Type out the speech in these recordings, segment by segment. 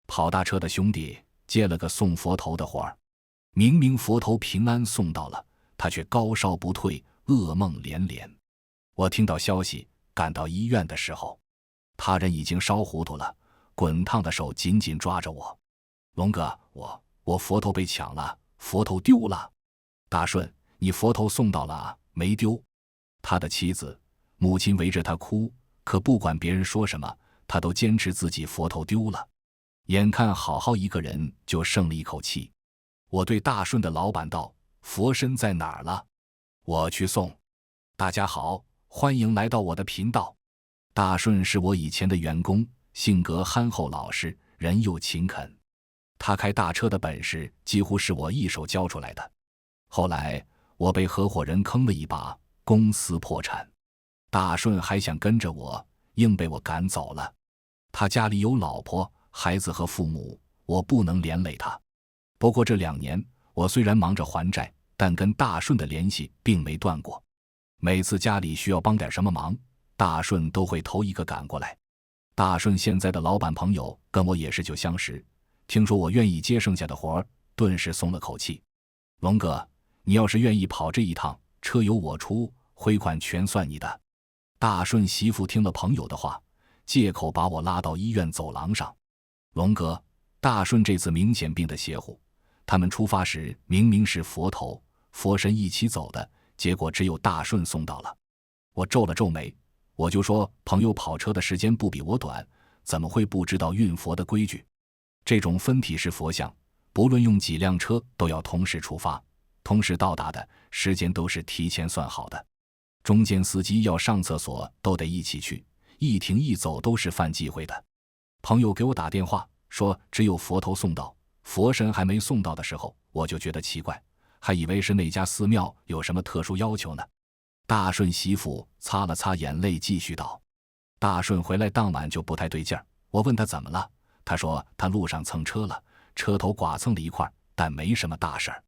跑大车的兄弟接了个送佛头的活儿，明明佛头平安送到了，他却高烧不退，噩梦连连。我听到消息赶到医院的时候，他人已经烧糊涂了，滚烫的手紧紧抓着我。龙哥，我佛头被抢了，佛头丢了。大顺，你佛头送到了啊？没丢。他的妻子、母亲围着他哭，可不管别人说什么，他都坚持自己佛头丢了。眼看好好一个人就剩了一口气，我对大顺的老板道：佛身在哪儿了？我去送。大家好，欢迎来到我的频道。大顺是我以前的员工，性格憨厚老实，人又勤恳。他开大车的本事几乎是我一手教出来的。后来我被合伙人坑了一把，公司破产。大顺还想跟着我，硬被我赶走了。他家里有老婆、孩子和父母，我不能连累他。不过这2年，我虽然忙着还债，但跟大顺的联系并没断过。每次家里需要帮点什么忙，大顺都会头一个赶过来。大顺现在的老板朋友跟我也是旧相识，听说我愿意接剩下的活儿，顿时松了口气。龙哥，你要是愿意跑这一趟，车由我出，回款全算你的。大顺媳妇听了朋友的话，借口把我拉到医院走廊上。龙哥，大顺这次明显病得邪乎，他们出发时明明是佛头、佛身一起走的，结果只有大顺送到了。我皱了皱眉，我就说朋友跑车的时间不比我短，怎么会不知道运佛的规矩？这种分体式佛像，不论用几辆车都要同时出发，同时到达的时间都是提前算好的。中间司机要上厕所都得一起去，一停一走都是犯忌讳的。朋友给我打电话说只有佛头送到，佛身还没送到的时候，我就觉得奇怪，还以为是那家寺庙有什么特殊要求呢。大顺媳妇擦了擦眼泪继续道：大顺回来当晚就不太对劲儿，我问他怎么了，他说他路上蹭车了，车头剐蹭了一块，但没什么大事儿。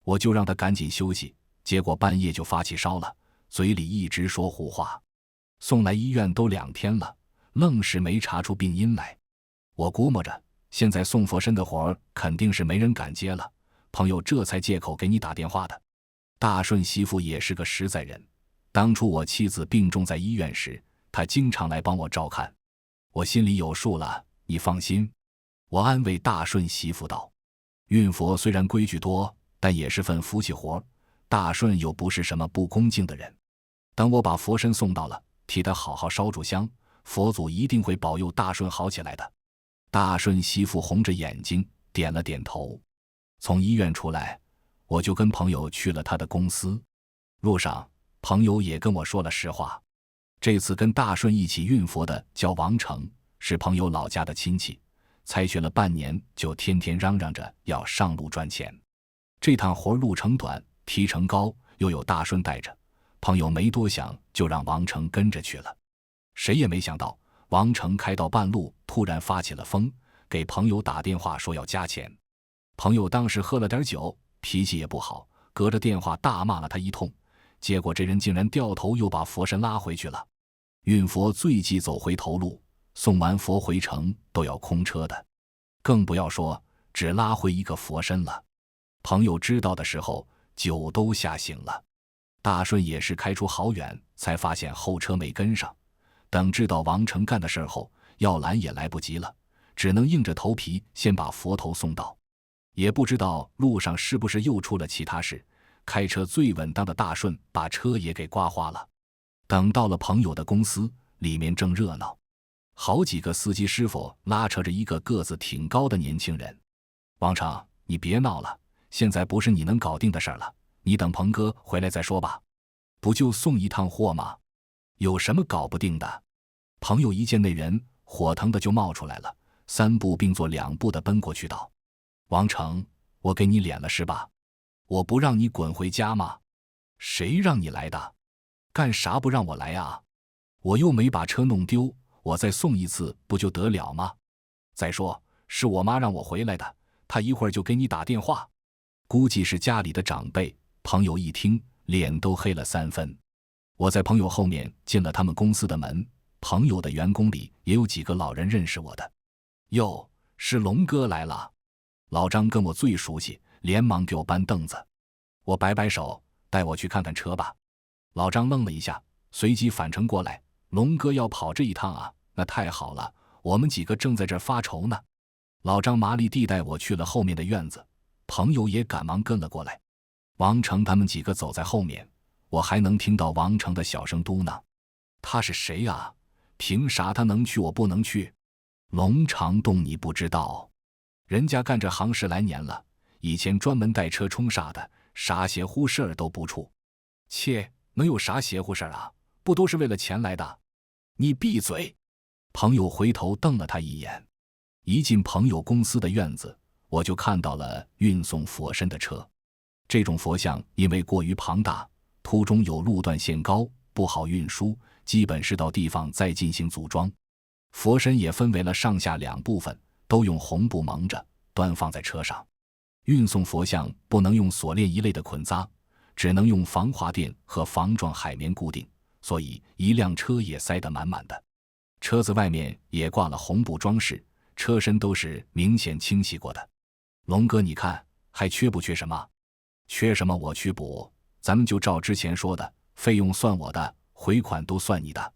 我就让他赶紧休息，结果半夜就发起烧了，嘴里一直说胡话。送来医院都2天了，愣是没查出病因来。我估摸着现在送佛身的活儿肯定是没人敢接了，朋友这才借口给你打电话的。大顺媳妇也是个实在人，当初我妻子病重在医院时，她经常来帮我照看，我心里有数了，你放心。我安慰大顺媳妇道：运佛虽然规矩多，但也是份福气活，大顺又不是什么不恭敬的人。等我把佛身送到了，替他好好烧炷香，佛祖一定会保佑大顺好起来的。大顺媳妇红着眼睛点了点头。从医院出来，我就跟朋友去了他的公司。路上，朋友也跟我说了实话。这次跟大顺一起运佛的叫王成，是朋友老家的亲戚，才学了半年就天天嚷嚷着要上路赚钱。这趟活路程短，提成高，又有大顺带着，朋友没多想就让王成跟着去了。谁也没想到，王成开到半路突然发起了疯，给朋友打电话说要加钱。朋友当时喝了点酒，脾气也不好，隔着电话大骂了他一通，结果这人竟然掉头又把佛身拉回去了。运佛最忌走回头路，送完佛回城都要空车的，更不要说只拉回一个佛身了。朋友知道的时候，酒都吓醒了。大顺也是开出好远，才发现后车没跟上，等知道王成干的事后，要拦也来不及了，只能硬着头皮先把佛头送到。也不知道路上是不是又出了其他事，开车最稳当的大顺把车也给刮花了。等到了朋友的公司，里面正热闹，好几个司机师傅拉扯着一个个子挺高的年轻人。王成，你别闹了，现在不是你能搞定的事了，你等鹏哥回来再说吧。不就送一趟货吗？有什么搞不定的？朋友一见那人，火腾的就冒出来了，3步并作2步的奔过去道：王成，我给你脸了是吧？我不让你滚回家吗？谁让你来的？干啥不让我来啊？我又没把车弄丢，我再送一次不就得了吗？再说是我妈让我回来的，她一会儿就给你打电话。估计是家里的长辈。朋友一听，脸都黑了3分。我在朋友后面进了他们公司的门，朋友的员工里也有几个老人认识我的。哟，是龙哥来了。老张跟我最熟悉，连忙给我搬凳子。我摆摆手，带我去看看车吧。老张愣了一下，随即返程过来，龙哥要跑这一趟啊，那太好了，我们几个正在这儿发愁呢。老张麻利地带我去了后面的院子，朋友也赶忙跟了过来。王成他们几个走在后面，我还能听到王成的小声嘟囔：他是谁啊？凭啥他能去我不能去？龙长栋你不知道，人家干这行10来年了，以前专门带车冲煞的，啥邪乎事儿都不出。切，能有啥邪乎事儿啊？不都是为了钱来的？你闭嘴！朋友回头瞪了他一眼。一进朋友公司的院子，我就看到了运送佛身的车。这种佛像因为过于庞大，途中有路段限高，不好运输，基本是到地方再进行组装。佛身也分为了上下2部分，都用红布蒙着，端放在车上。运送佛像不能用锁链一类的捆扎，只能用防滑垫和防撞海绵固定，所以一辆车也塞得满满的。车子外面也挂了红布装饰，车身都是明显清洗过的。龙哥你看还缺不缺什么？缺什么我去补，咱们就照之前说的，费用算我的，回款都算你的。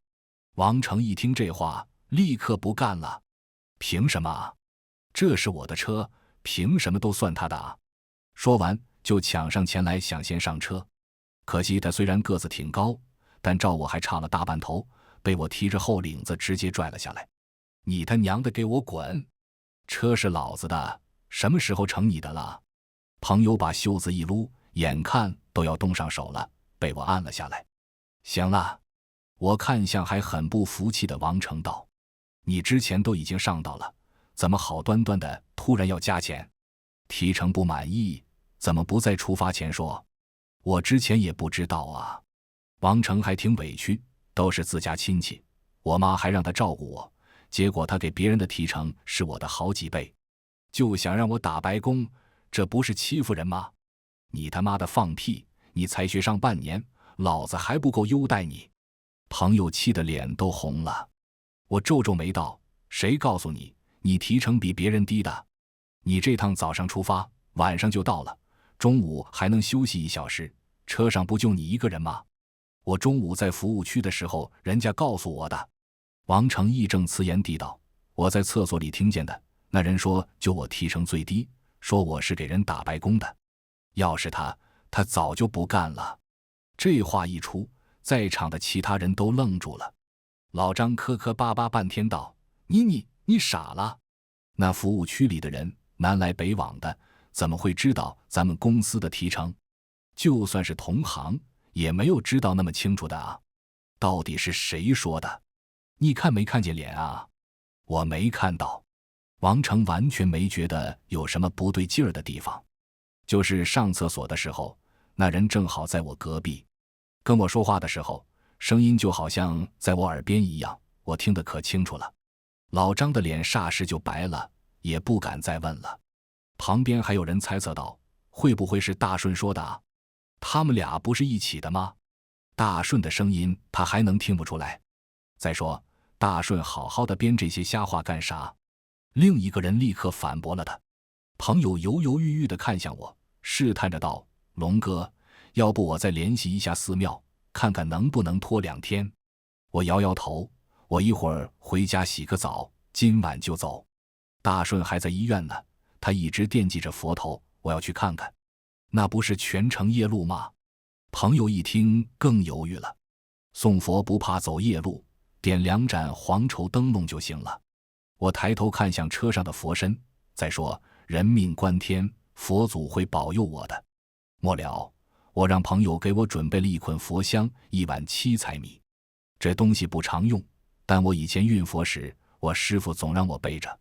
王成一听这话，立刻不干了。凭什么啊？这是我的车，凭什么都算他的啊？说完就抢上前来想先上车。可惜他虽然个子挺高，但照我还差了大半头，被我提着后领子直接拽了下来。你他娘的给我滚！车是老子的，什么时候成你的了？朋友把袖子一撸，眼看都要动上手了，被我按了下来。行了，我看向还很不服气的王成道，你之前都已经上道了，怎么好端端的突然要加钱？提成不满意，怎么不在出发前说？我之前也不知道啊。王成还挺委屈，都是自家亲戚，我妈还让他照顾我，结果他给别人的提成是我的好几倍，就想让我打白工，这不是欺负人吗？你他妈的放屁！你才学上半年，老子还不够优待你！朋友气得脸都红了。我皱皱眉道：谁告诉你，你提成比别人低的？你这趟早上出发，晚上就到了，中午还能休息1小时，车上不就你一个人吗？我中午在服务区的时候，人家告诉我的。王成义正辞严地道：我在厕所里听见的，那人说就我提成最低，说我是给人打白工的。要是他早就不干了。这话一出，在场的其他人都愣住了。老张磕磕巴巴半天道：你傻了？那服务区里的人南来北往的，怎么会知道咱们公司的提成？就算是同行，也没有知道那么清楚的啊。到底是谁说的？你看没看见脸啊？我没看到。王成完全没觉得有什么不对劲儿的地方，就是上厕所的时候，那人正好在我隔壁，跟我说话的时候，声音就好像在我耳边一样，我听得可清楚了。老张的脸霎时就白了，也不敢再问了。旁边还有人猜测道：会不会是大顺说的啊？他们俩不是一起的吗？大顺的声音他还能听不出来？再说大顺好好的编这些瞎话干啥？另一个人立刻反驳了他。朋友犹犹豫豫地看向我，试探着道：龙哥，要不我再联系一下寺庙，看看能不能拖2天。我摇摇头，我一会儿回家洗个澡，今晚就走。大顺还在医院呢，他一直惦记着佛头，我要去看看。那不是全程夜路吗？朋友一听更犹豫了。送佛不怕走夜路，点2盏黄绸灯笼就行了。我抬头看向车上的佛身，再说人命关天，佛祖会保佑我的。末了，我让朋友给我准备了一捆佛香，1碗7彩米。这东西不常用，但我以前运佛时，我师父总让我背着。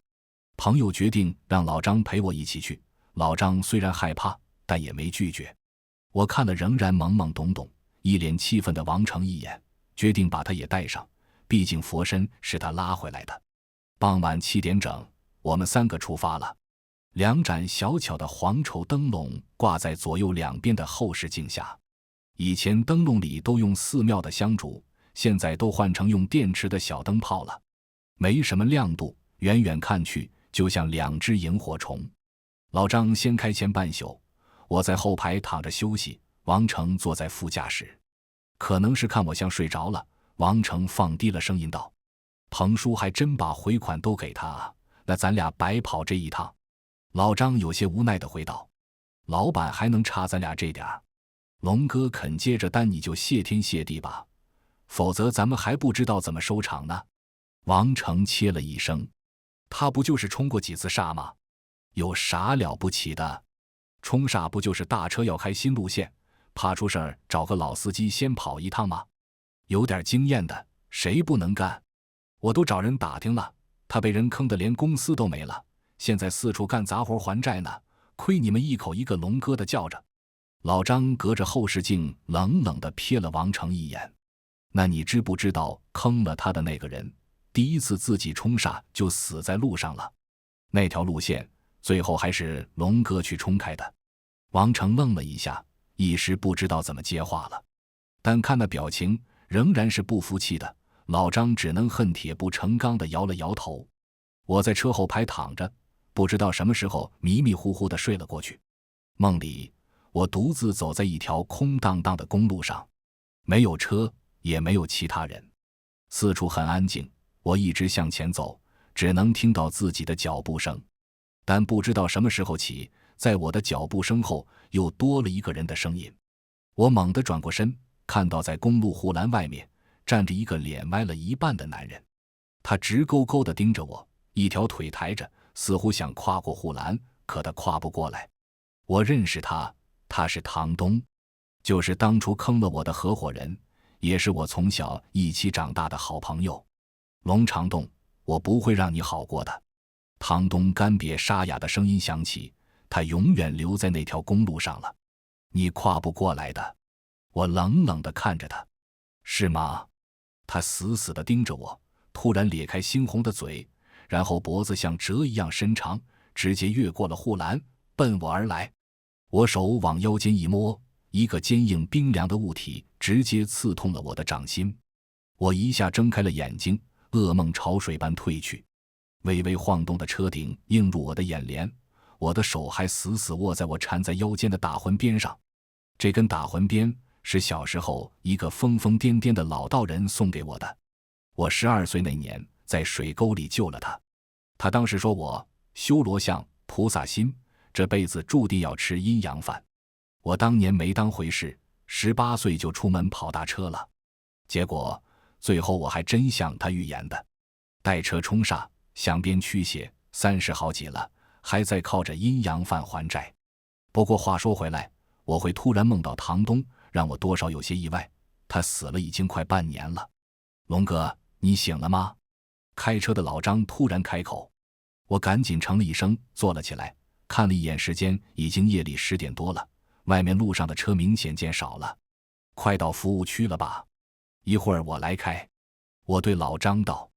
朋友决定让老张陪我一起去。老张虽然害怕，但也没拒绝。我看了仍然懵懵懂懂，一脸气愤的王成一眼，决定把他也带上，毕竟佛身是他拉回来的。傍晚7点整，我们3个出发了。2盏小巧的黄绸灯笼挂在左右两边的后视镜下。以前灯笼里都用寺庙的香烛，现在都换成用电池的小灯泡了，没什么亮度，远远看去就像2只萤火虫。老张先开前半宿，我在后排躺着休息，王成坐在副驾驶。可能是看我像睡着了，王成放低了声音道：彭叔还真把回款都给他啊，那咱俩白跑这一趟。老张有些无奈地回道：老板还能差咱俩这点儿？龙哥肯接着单你就谢天谢地吧，否则咱们还不知道怎么收场呢。王成切了一声：他不就是冲过几次煞吗？有啥了不起的？冲煞不就是大车要开新路线，怕出事儿找个老司机先跑一趟吗？有点经验的谁不能干？我都找人打听了，他被人坑得连公司都没了，现在四处干杂活还债呢，亏你们一口一个龙哥的叫着。老张隔着后视镜冷冷地瞥了王成一眼。那你知不知道坑了他的那个人第一次自己冲煞就死在路上了？那条路线最后还是龙哥去冲开的。王成愣了一下，一时不知道怎么接话了，但看那表情仍然是不服气的。老张只能恨铁不成钢地摇了摇头。我在车后排躺着，不知道什么时候迷迷糊糊地睡了过去。梦里我独自走在一条空荡荡的公路上，没有车也没有其他人，四处很安静。我一直向前走，只能听到自己的脚步声，但不知道什么时候起，在我的脚步声后又多了一个人的声音。我猛地转过身，看到在公路护栏外面站着一个脸歪了一半的男人，他直勾勾地盯着我，一条腿抬着，似乎想跨过护栏，可他跨不过来。我认识他，他是唐东，就是当初坑了我的合伙人，也是我从小一起长大的好朋友。龙长栋，我不会让你好过的。唐东干瘪沙哑的声音响起，他永远留在那条公路上了，你跨不过来的。我冷冷地看着他。是吗？他死死地盯着我，突然咧开猩红的嘴，然后脖子像蛇一样伸长，直接越过了护栏，奔我而来。我手往腰间一摸，一个坚硬冰凉的物体直接刺痛了我的掌心。我一下睁开了眼睛，噩梦潮水般退去。微微晃动的车顶映入我的眼帘，我的手还死死握在我缠在腰间的打魂鞭上。这根打魂鞭是小时候一个疯疯癫癫的老道人送给我的。我12岁那年在水沟里救了他，他当时说我修罗相菩萨心，这辈子注定要吃阴阳饭。我当年没当回事，18岁就出门跑大车了。结果最后我还真像他预言的，带车冲煞，镶边驱邪，30好几了，还在靠着阴阳饭还债。不过话说回来，我会突然梦到唐东，让我多少有些意外。他死了已经快半年了。龙哥，你醒了吗？开车的老张突然开口。我赶紧承了一声，坐了起来，看了一眼时间，已经夜里10点多了，外面路上的车明显减少了。快到服务区了吧？一会儿我来开。我对老张道。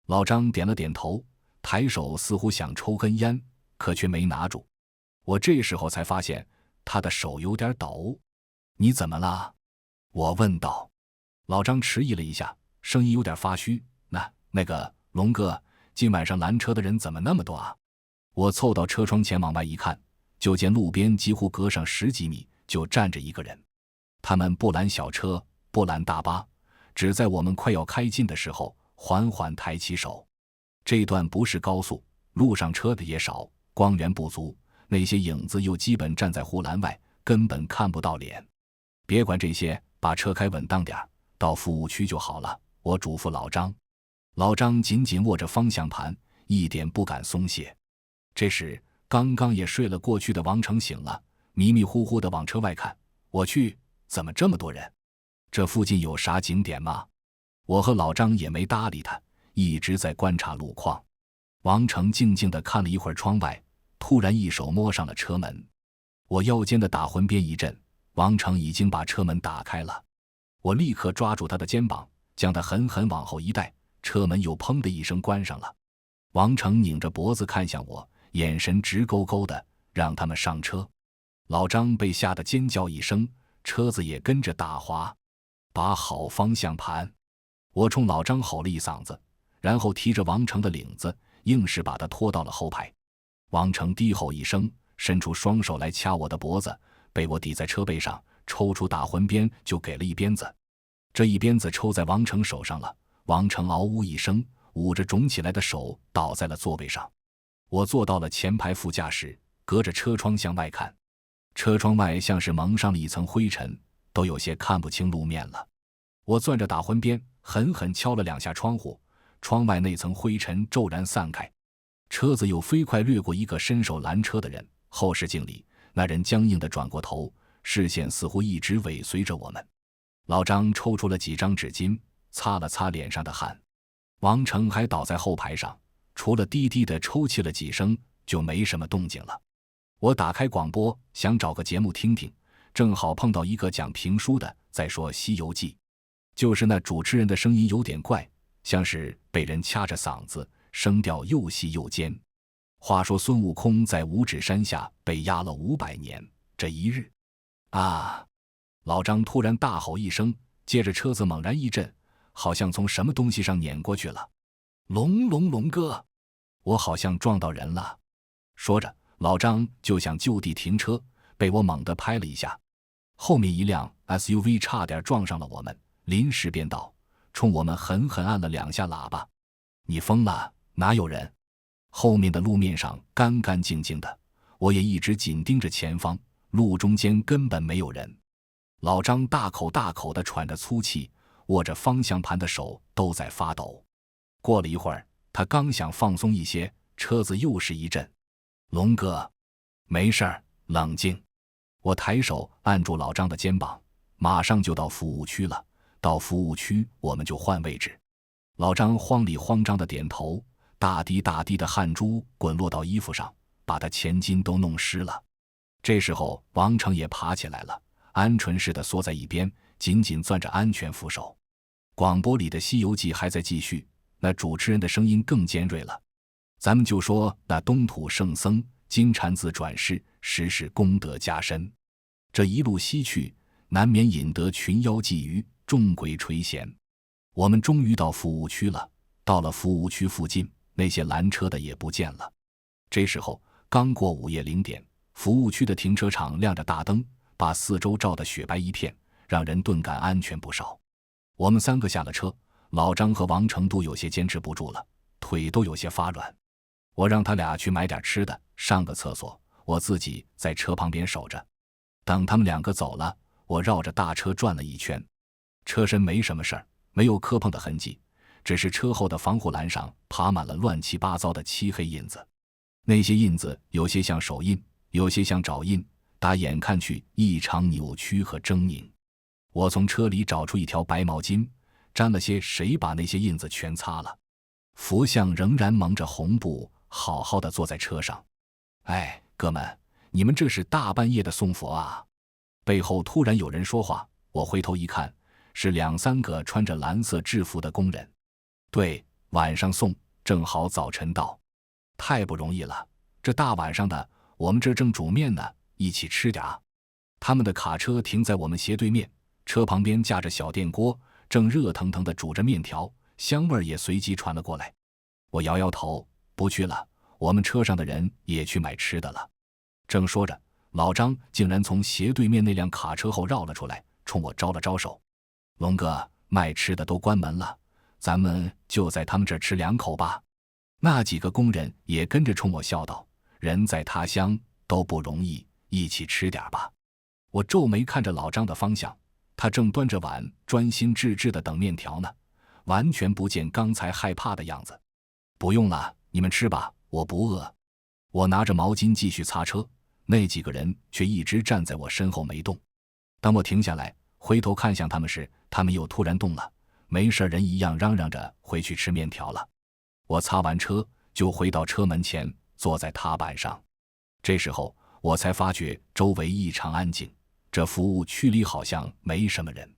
老张点了点头，抬手似乎想抽根烟，可却没拿住。我这时候才发现他的手有点抖。你怎么了？我问道。老张迟疑了一下，声音有点发虚。那个龙哥，今晚上拦车的人怎么那么多啊？我凑到车窗前往外一看，就见路边几乎隔上10几米就站着一个人。他们不拦小车，不拦大巴，只在我们快要开近的时候缓缓抬起手。这段不是高速，路上车的也少，光源不足，那些影子又基本站在护栏外，根本看不到脸。别管这些，把车开稳当点，到服务区就好了，我嘱咐老张。老张紧紧握着方向盘，一点不敢松懈。这时刚刚也睡了过去的王成醒了，迷迷糊糊地往车外看。我去，怎么这么多人？这附近有啥景点吗？我和老张也没搭理他，一直在观察路况。王成静静地看了一会儿窗外，突然一手摸上了车门。我腰间的打魂鞭一震，王成已经把车门打开了。我立刻抓住他的肩膀，将他狠狠往后一带，车门又砰的一声关上了。王成拧着脖子看向我，眼神直勾勾的，让他们上车。老张被吓得尖叫一声，车子也跟着打滑。把好方向盘！我冲老张吼了一嗓子，然后提着王成的领子，硬是把他拖到了后排。王成低吼一声，伸出双手来掐我的脖子，被我抵在车背上，抽出打魂鞭就给了一鞭子。这一鞭子抽在王成手上了，王成嗷呜一声，捂着肿起来的手倒在了座位上。我坐到了前排副驾驶，隔着车窗向外看，车窗外像是蒙上了一层灰尘，都有些看不清路面了。我攥着打魂鞭，狠狠敲了2下窗户，窗外那层灰尘骤然散开。车子又飞快掠过一个伸手拦车的人，后视镜里那人僵硬地转过头，视线似乎一直尾随着我们。老张抽出了几张纸巾，擦了擦脸上的汗。王成还倒在后排上，除了低低地抽泣了几声，就没什么动静了。我打开广播，想找个节目听听，正好碰到一个讲评书的在说《西游记》，就是那主持人的声音有点怪，像是被人掐着嗓子，声调又细又尖。话说孙悟空在五指山下被压了500年，这一日啊！老张突然大吼一声，接着车子猛然一震，好像从什么东西上碾过去了。龙哥，我好像撞到人了。说着，老张就想就地停车，被我猛地拍了一下。后面一辆 SUV 差点撞上了我们，临时变道，冲我们狠狠按了2下喇叭。你疯了，哪有人？后面的路面上干干净净的，我也一直紧盯着前方，路中间根本没有人。老张大口大口地喘着粗气，握着方向盘的手都在发抖。过了一会儿，他刚想放松一些，车子又是一震。龙哥，没事儿，冷静。我抬手按住老张的肩膀，马上就到服务区了，到服务区我们就换位置。老张慌里慌张地点头，大滴大滴的汗珠滚落到衣服上，把他前襟都弄湿了。这时候王成也爬起来了，鹌鹑似的缩在一边，紧紧攥着安全扶手。广播里的《西游记》还在继续，那主持人的声音更尖锐了。咱们就说那东土圣僧金蝉子转世，实是功德加深。这一路西去，难免引得群妖觊觎，众鬼垂涎。我们终于到服务区了，到了服务区附近，那些拦车的也不见了。这时候刚过午夜0点，服务区的停车场亮着大灯，把四周照得雪白一片，让人顿感安全不少。我们3个下了车，老张和王成都有些坚持不住了，腿都有些发软。我让他俩去买点吃的，上个厕所，我自己在车旁边守着。等他们2个走了，我绕着大车转了一圈，车身没什么事儿，没有磕碰的痕迹，只是车后的防护栏上爬满了乱七八糟的漆黑印子。那些印子有些像手印，有些像爪印，打眼看去异常扭曲和狰狞。我从车里找出一条白毛巾，沾了些水把那些印子全擦了。佛像仍然蒙着红布，好好的坐在车上。哎，哥们，你们这是大半夜的送佛啊！背后突然有人说话，我回头一看，是2、3个穿着蓝色制服的工人。对，晚上送，正好早晨到。太不容易了，这大晚上的，我们这正煮面呢，一起吃点啊。他们的卡车停在我们斜对面，车旁边架着小电锅，正热腾腾地煮着面条，香味儿也随即传了过来。我摇摇头，不去了，我们车上的人也去买吃的了。正说着，老张竟然从斜对面那辆卡车后绕了出来，冲我招了招手。龙哥，卖吃的都关门了，咱们就在他们这儿吃2口吧。那几个工人也跟着冲我笑道，人在他乡都不容易，一起吃点吧。我皱眉看着老张的方向，他正端着碗专心致志地等面条呢，完全不见刚才害怕的样子。不用了，你们吃吧，我不饿。我拿着毛巾继续擦车，那几个人却一直站在我身后没动。当我停下来回头看向他们时，他们又突然动了，没事人一样嚷嚷着回去吃面条了。我擦完车就回到车门前，坐在踏板上。这时候我才发觉周围异常安静，这服务区里好像没什么人。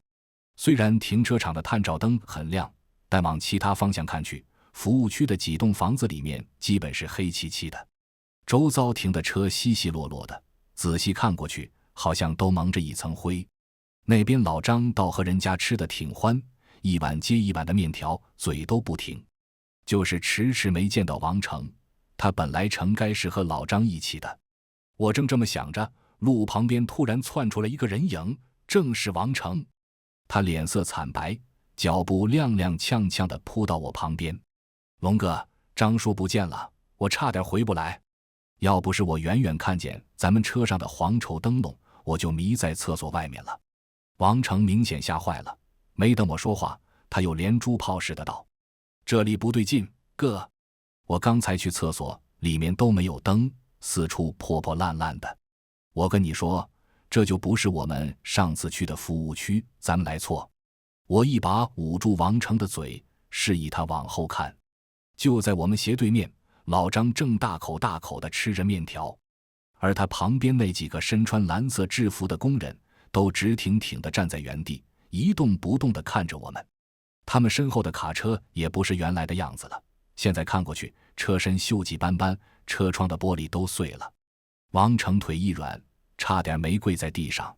虽然停车场的探照灯很亮，但往其他方向看去，服务区的几栋房子里面基本是黑漆漆的，周遭停的车稀稀落落的，仔细看过去好像都蒙着一层灰。那边老张倒和人家吃的挺欢，一碗接一碗的面条，嘴都不停。就是迟迟没见到王成，他本来诚该是和老张一起的。我正这么想着，路旁边突然窜出来一个人影，正是王成。他脸色惨白，脚步踉踉跄跄地扑到我旁边。龙哥，张叔不见了，我差点回不来。要不是我远远看见咱们车上的黄绸灯笼，我就迷在厕所外面了。王成明显吓坏了，没等我说话，他又连珠炮似的道：这里不对劲，哥，我刚才去厕所，里面都没有灯，四处破破烂烂的。我跟你说，这就不是我们上次去的服务区，咱们来错。我一把捂住王成的嘴，示意他往后看。就在我们斜对面，老张正大口大口地吃着面条，而他旁边那几个身穿蓝色制服的工人都直挺挺地站在原地，一动不动地看着我们。他们身后的卡车也不是原来的样子了，现在看过去，车身锈迹斑斑，车窗的玻璃都碎了。王成腿一软，差点没跪在地上。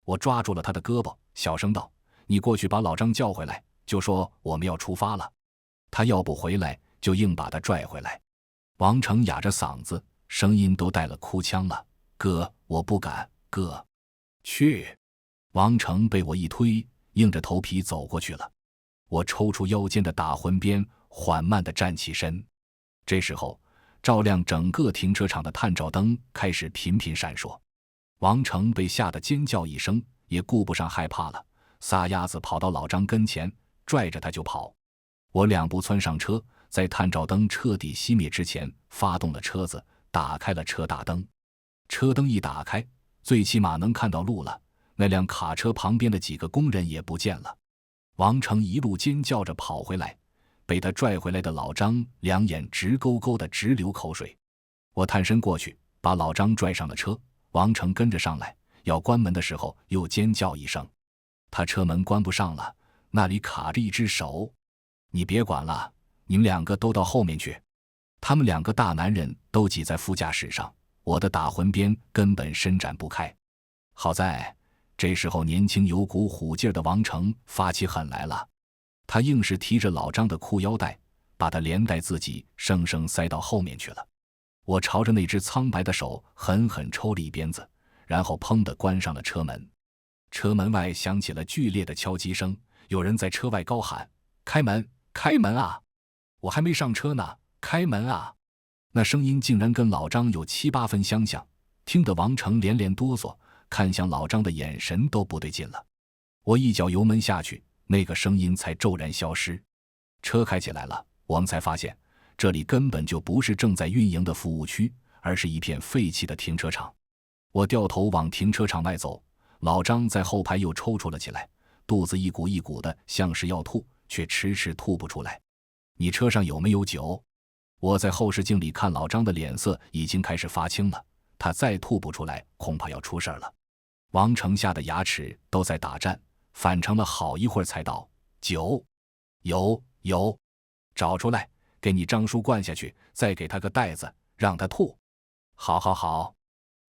我抓住了他的胳膊，小声道：你过去把老张叫回来，就说我们要出发了。他要不回来，就硬把他拽回来。王成哑着嗓子，声音都带了哭腔了：哥，我不敢，哥。去。王成被我一推，硬着头皮走过去了。我抽出腰间的打魂鞭，缓慢地站起身。这时候，照亮整个停车场的探照灯开始频频闪烁。王成被吓得尖叫一声，也顾不上害怕了，撒丫子跑到老张跟前，拽着他就跑。我两步窜上车，在探照灯彻底熄灭之前，发动了车子，打开了车大灯。车灯一打开，最起码能看到路了。那辆卡车旁边的几个工人也不见了。王成一路尖叫着跑回来，被他拽回来的老张两眼直勾勾的直流口水。我探身过去，把老张拽上了车，王成跟着上来，要关门的时候又尖叫一声。他车门关不上了，那里卡着一只手。你别管了，你们两个都到后面去。他们两个大男人都挤在副驾驶上，我的打魂鞭根本伸展不开。好在这时候年轻有股虎劲儿的王成发起狠来了，他硬是提着老张的裤腰带，把他连带自己生生塞到后面去了。我朝着那只苍白的手狠狠抽了一鞭子，然后砰地关上了车门。车门外响起了剧烈的敲击声，有人在车外高喊：开门，开门啊！我还没上车呢，开门啊！那声音竟然跟老张有7、8分相像，听得王成连连哆嗦，看向老张的眼神都不对劲了。我一脚油门下去，那个声音才骤然消失。车开起来了，我们才发现这里根本就不是正在运营的服务区，而是一片废弃的停车场。我掉头往停车场外走，老张在后排又抽搐了起来，肚子一鼓一鼓的，像是要吐，却迟迟吐不出来。你车上有没有酒？我在后视镜里看老张的脸色已经开始发青了，他再吐不出来，恐怕要出事了。王成吓得牙齿都在打颤，反成了好一会儿才道：酒，有，找出来，给你张叔灌下去，再给他个袋子，让他吐。好。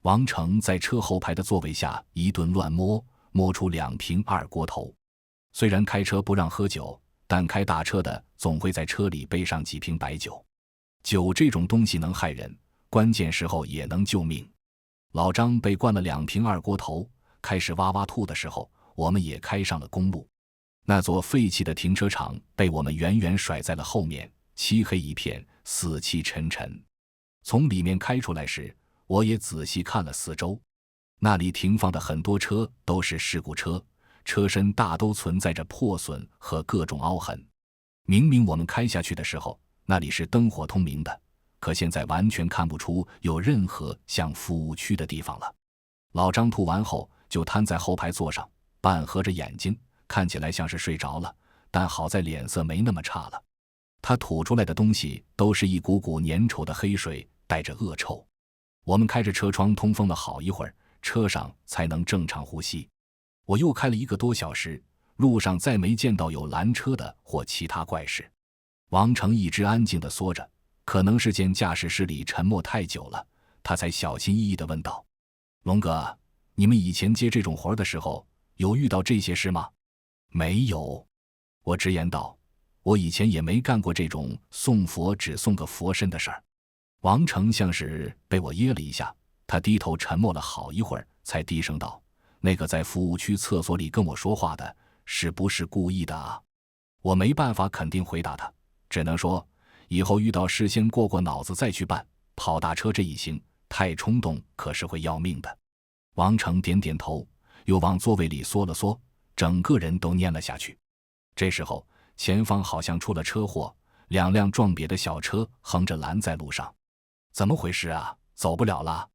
王成在车后排的座位下一顿乱摸出2瓶二锅头。虽然开车不让喝酒，但开大车的总会在车里备上几瓶白酒。酒这种东西能害人，关键时候也能救命。老张被灌了2瓶二锅头，开始哇哇吐的时候，我们也开上了公路。那座废弃的停车场被我们远远甩在了后面，漆黑一片，死气沉沉。从里面开出来时，我也仔细看了四周，那里停放的很多车都是事故车，车身大都存在着破损和各种凹痕。明明我们开下去的时候，那里是灯火通明的，可现在完全看不出有任何像服务区的地方了。老张吐完后就瘫在后排座上，半合着眼睛，看起来像是睡着了，但好在脸色没那么差了。他吐出来的东西都是一股股粘稠的黑水，带着恶臭。我们开着车窗通风了好一会儿，车上才能正常呼吸。我又开了1个多小时，路上再没见到有拦车的或其他怪事。王成一直安静地缩着，可能是见驾驶室里沉默太久了，他才小心翼翼地问道：龙哥，你们以前接这种活的时候有遇到这些事吗？没有，我直言道。我以前也没干过这种送佛只送个佛身的事儿。王成像是被我噎了一下，他低头沉默了好一会儿，才低声道：“那个在服务区厕所里跟我说话的，是不是故意的啊？”我没办法肯定回答他，只能说以后遇到事先过脑子再去办，跑大车这一行太冲动可是会要命的。王成点点头，又往座位里缩了缩，整个人都蔫了下去。这时候前方好像出了车祸，2辆撞瘪的小车横着拦在路上。怎么回事啊？走不了了。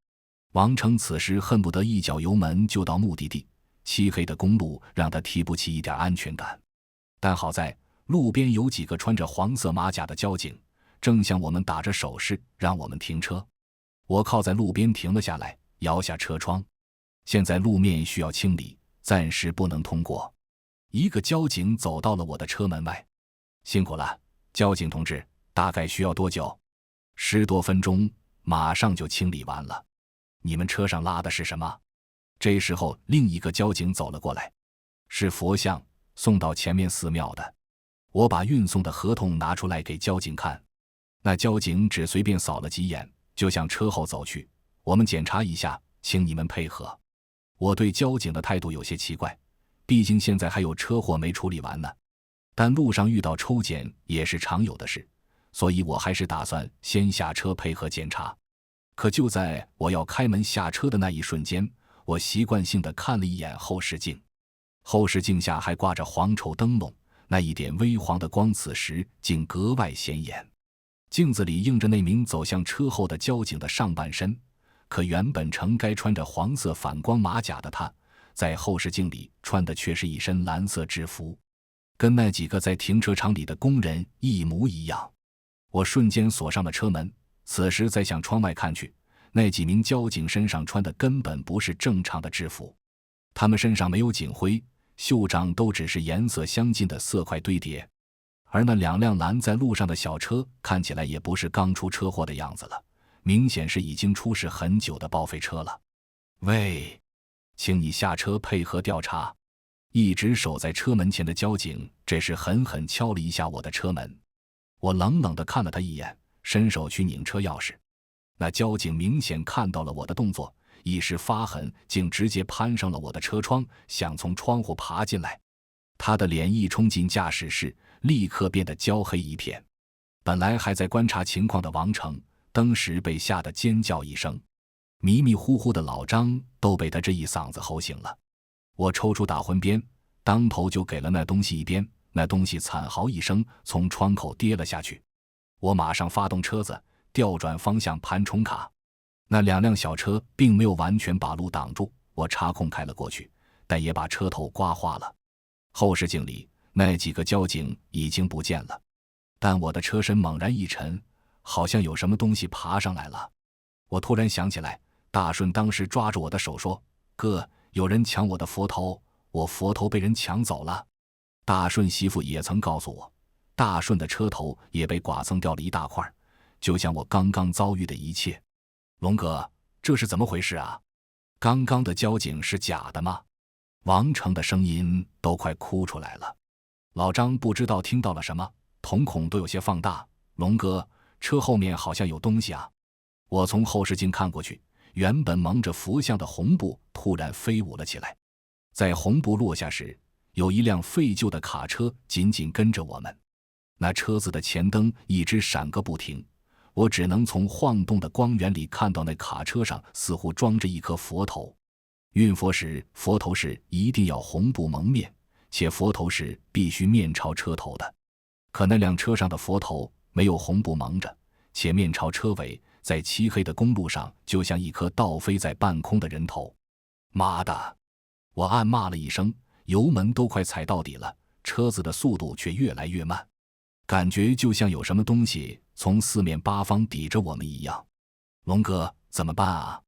王成此时恨不得一脚油门就到目的地，漆黑的公路让他提不起一点安全感。但好在路边有几个穿着黄色马甲的交警，正向我们打着手势让我们停车。我靠在路边停了下来，摇下车窗。现在路面需要清理，暂时不能通过。一个交警走到了我的车门外。辛苦了，交警同志，大概需要多久？10多分钟，马上就清理完了。你们车上拉的是什么？这时候另一个交警走了过来。是佛像，送到前面寺庙的。我把运送的合同拿出来给交警看。那交警只随便扫了几眼，就向车后走去。我们检查一下，请你们配合。我对交警的态度有些奇怪，毕竟现在还有车祸没处理完呢。但路上遇到抽检也是常有的事，所以我还是打算先下车配合检查。可就在我要开门下车的那一瞬间，我习惯性地看了一眼后视镜。后视镜下还挂着黄绸灯笼，那一点微黄的光此时竟格外显眼。镜子里映着那名走向车后的交警的上半身，可原本成该穿着黄色反光马甲的他，在后视镜里穿的却是一身蓝色制服，跟那几个在停车场里的工人一模一样。我瞬间锁上了车门，此时再向窗外看去，那几名交警身上穿的根本不是正常的制服，他们身上没有警徽，袖章都只是颜色相近的色块堆叠。而那2辆拦在路上的小车看起来也不是刚出车祸的样子了，明显是已经出事很久的报废车了。喂，请你下车配合调查。一直守在车门前的交警这时狠狠敲了一下我的车门。我冷冷地看了他一眼，伸手去拧车钥匙。那交警明显看到了我的动作，一时发狠，竟直接攀上了我的车窗，想从窗户爬进来。他的脸一冲进驾驶室，立刻变得焦黑一片。本来还在观察情况的王成，当时被吓得尖叫一声。迷迷糊糊的老张都被他这一嗓子吼醒了。我抽出打魂鞭，当头就给了那东西一鞭，那东西惨嚎一声，从窗口跌了下去。我马上发动车子，调转方向盘重卡。那2辆小车并没有完全把路挡住，我插空开了过去，但也把车头刮花了。后视镜里那几个交警已经不见了，但我的车身猛然一沉，好像有什么东西爬上来了。我突然想起来，大顺当时抓着我的手说：“哥，有人抢我的佛头，我佛头被人抢走了。”大顺媳妇也曾告诉我，大顺的车头也被剐蹭掉了一大块，就像我刚刚遭遇的一切。龙哥，这是怎么回事啊？刚刚的交警是假的吗？王成的声音都快哭出来了。老张不知道听到了什么，瞳孔都有些放大。龙哥，车后面好像有东西啊。我从后视镜看过去，原本蒙着佛像的红布突然飞舞了起来。在红布落下时，有一辆废旧的卡车紧紧跟着我们。那车子的前灯一直闪个不停，我只能从晃动的光源里看到那卡车上似乎装着一颗佛头。运佛时，佛头是一定要红布蒙面，且佛头是必须面朝车头的。可那辆车上的佛头没有红布蒙着，且面朝车尾，在漆黑的公路上就像一颗倒飞在半空的人头。妈的！我暗骂了一声，油门都快踩到底了，车子的速度却越来越慢，感觉就像有什么东西从四面八方抵着我们一样。龙哥，怎么办啊？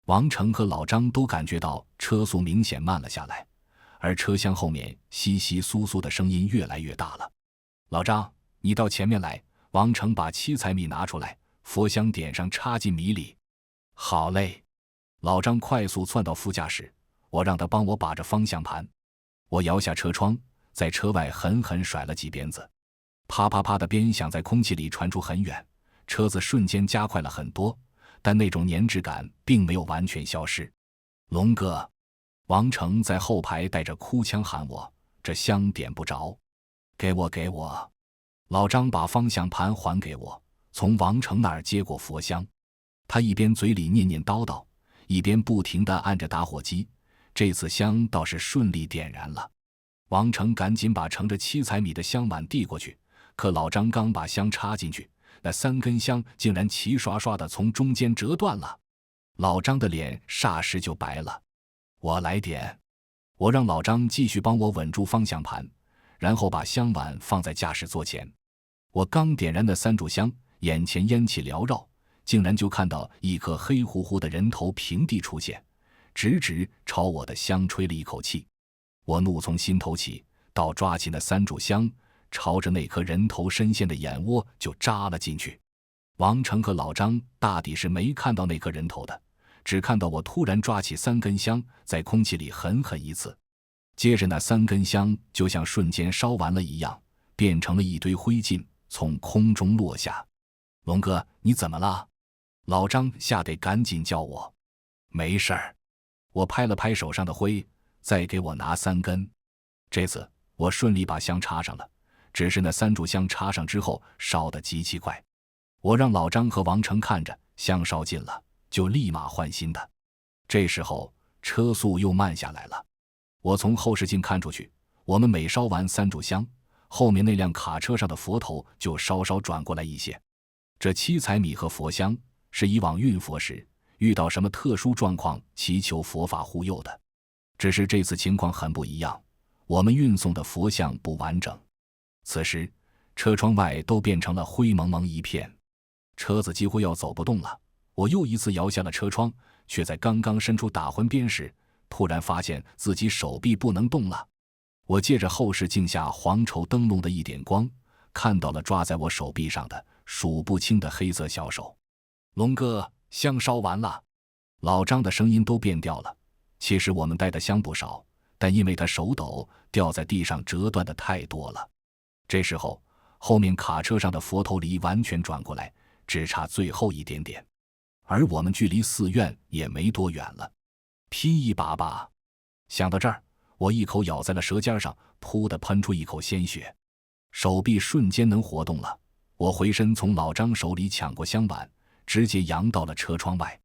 王成和老张都感觉到车速明显慢了下来，而车厢后面窸窸窣窣的声音越来越大了。老张，你到前面来。王成把七彩米拿出来，佛香点上，插进米里。好嘞。老张快速窜到副驾驶，我让他帮我把着方向盘。我摇下车窗，在车外狠狠甩了几鞭子。啪啪啪的鞭响在空气里传出很远，车子瞬间加快了很多，但那种粘滞感并没有完全消失。龙哥，王成在后排带着哭腔喊我，这香点不着，给我给我。老张把方向盘还给我，从王成那儿接过佛香，他一边嘴里念念叨叨，一边不停地按着打火机，这次香倒是顺利点燃了。王成赶紧把盛着7彩米的香碗递过去，可老张刚把香插进去，那3根香竟然齐刷刷地从中间折断了。老张的脸霎时就白了。我来点。我让老张继续帮我稳住方向盘，然后把香碗放在驾驶座前。我刚点燃的3炷香，眼前烟气缭绕，竟然就看到一颗黑乎乎的人头平地出现，直直朝我的香吹了一口气。我怒从心头起，倒抓起那3炷香，朝着那颗人头深陷的眼窝就扎了进去。王成和老张大抵是没看到那颗人头的，只看到我突然抓起3根香，在空气里狠狠一刺，接着那3根香就像瞬间烧完了一样，变成了一堆灰烬，从空中落下。龙哥，你怎么了？老张吓得赶紧叫我。没事儿。我拍了拍手上的灰，再给我拿3根。这次我顺利把香插上了，只是那3炷香插上之后烧得极其快。我让老张和王成看着，香烧尽了就立马换新的。这时候车速又慢下来了。我从后视镜看出去，我们每烧完3炷香，后面那辆卡车上的佛头就稍稍转过来一些。这7彩米和佛香是以往运佛时遇到什么特殊状况祈求佛法护佑的，只是这次情况很不一样，我们运送的佛像不完整。此时车窗外都变成了灰蒙蒙一片，车子几乎要走不动了。我又一次摇下了车窗，却在刚刚伸出打魂鞭时，突然发现自己手臂不能动了。我借着后视镜下黄绸灯笼的一点光，看到了抓在我手臂上的数不清的黑色小手。龙哥，香烧完了。老张的声音都变调了。其实我们带的香不少，但因为他手抖，掉在地上折断的太多了。这时候后面卡车上的佛头离完全转过来，只差最后一点点，而我们距离寺院也没多远了。拼一把吧。想到这儿，我一口咬在了舌尖上，噗地喷出一口鲜血，手臂瞬间能活动了。我回身从老张手里抢过香碗，直接扬到了车窗外。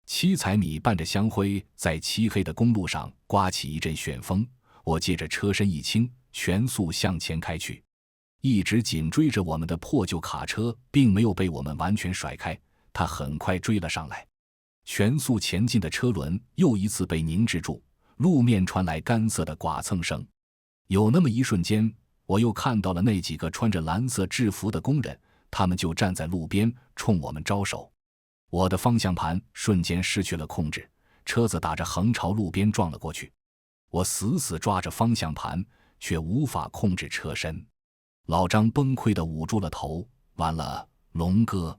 7彩米伴着香灰在漆黑的公路上刮起一阵旋风，我借着车身一倾，全速向前开去。一直紧追着我们的破旧卡车并没有被我们完全甩开，它很快追了上来。全速前进的车轮又一次被凝滞住，路面传来干涩的剐蹭声。有那么一瞬间，我又看到了那几个穿着蓝色制服的工人，他们就站在路边冲我们招手。我的方向盘瞬间失去了控制，车子打着横朝路边撞了过去。我死死抓着方向盘，却无法控制车身。老张崩溃地捂住了头，完了，龙哥。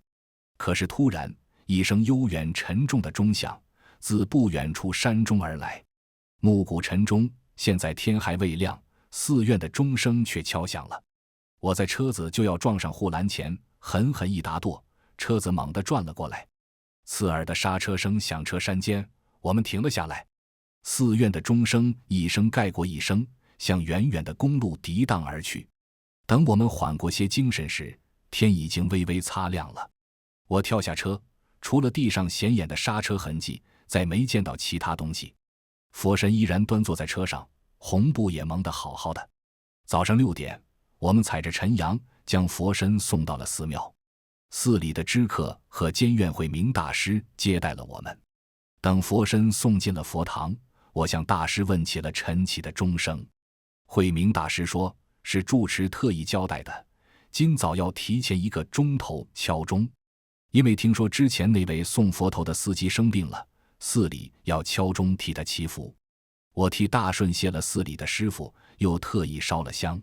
可是突然一声悠远沉重的钟响自不远处山中而来，暮鼓晨钟，现在天还未亮，寺院的钟声却敲响了。我在车子就要撞上护栏前狠狠一打舵，车子猛地转了过来，刺耳的刹车声响彻山间，我们停了下来。寺院的钟声一声盖过一声，向远远的公路涤荡而去。等我们缓过些精神时，天已经微微擦亮了。我跳下车，除了地上显眼的刹车痕迹，再没见到其他东西。佛神依然端坐在车上，红布也蒙得好好的。早上6点，我们踩着晨阳将佛身送到了寺庙。寺里的知客和监院慧明大师接待了我们。等佛身送进了佛堂，我向大师问起了晨起的钟声。慧明大师说，是住持特意交代的，今早要提前1个钟头敲钟，因为听说之前那位送佛头的司机生病了，寺里要敲钟替他祈福。我替大顺谢了寺里的师傅，又特意烧了香。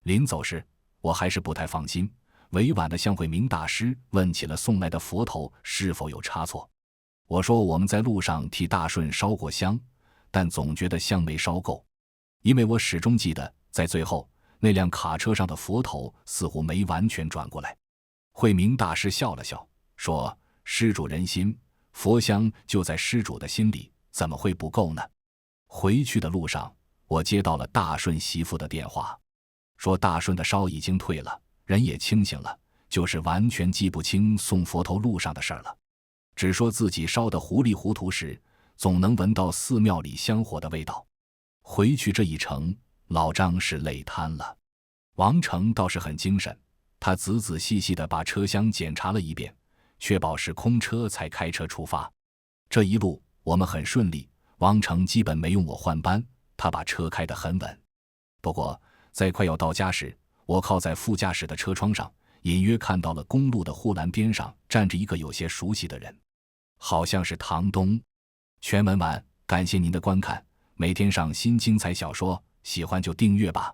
临走时，我还是不太放心，委婉地向慧明大师问起了送来的佛头是否有差错。我说我们在路上替大顺烧过香，但总觉得香没烧够，因为我始终记得在最后那辆卡车上的佛头似乎没完全转过来。慧明大师笑了笑，说：“施主人心，佛香就在施主的心里，怎么会不够呢？”回去的路上，我接到了大顺媳妇的电话，说大顺的烧已经退了，人也清醒了，就是完全记不清送佛头路上的事儿了，只说自己烧得糊里糊涂时，总能闻到寺庙里香火的味道。回去这一程，老张是累瘫了。王成倒是很精神，他仔仔细细地把车厢检查了一遍，确保是空车才开车出发。这一路我们很顺利，王成基本没用我换班，他把车开得很稳。不过在快要到家时，我靠在副驾驶的车窗上，隐约看到了公路的护栏边上站着一个有些熟悉的人，好像是唐东。全文完，感谢您的观看，每天上新精彩小说，喜欢就订阅吧。